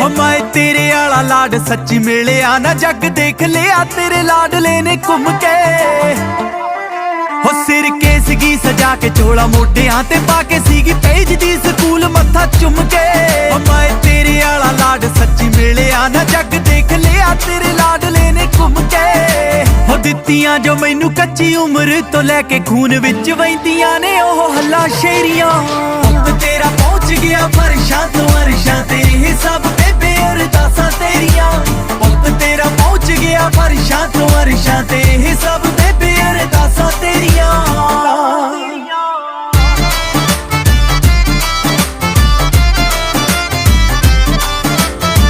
मैं तेरे आला लाड सच्ची मिलिया ना जग देख लिया तेरे लाडले ने घूम के। हो सिर केसगी सजा के चोला मोटियां ते पाके सीगी भेजदी स्कूल मत्था चुम के। मैं तेरे आला लाड सच्ची मिलिया ना जग देख लिया तेरे लाडले ने घूम के। हो दित्तियां जो मैनू कच्ची उम्र तो लैके खून विच वहिंदियां ने ओह हल्ला शेरियां। पुत्त तेरा पहुंच गया फर्शां तो अरशां तेरे हिसाब बेबे अरदासां तेरियां। पुत्त तेरा पहुंच गया फर्शां तो अरशां तेरे हिसाब बेबे अरदासां तेरियां।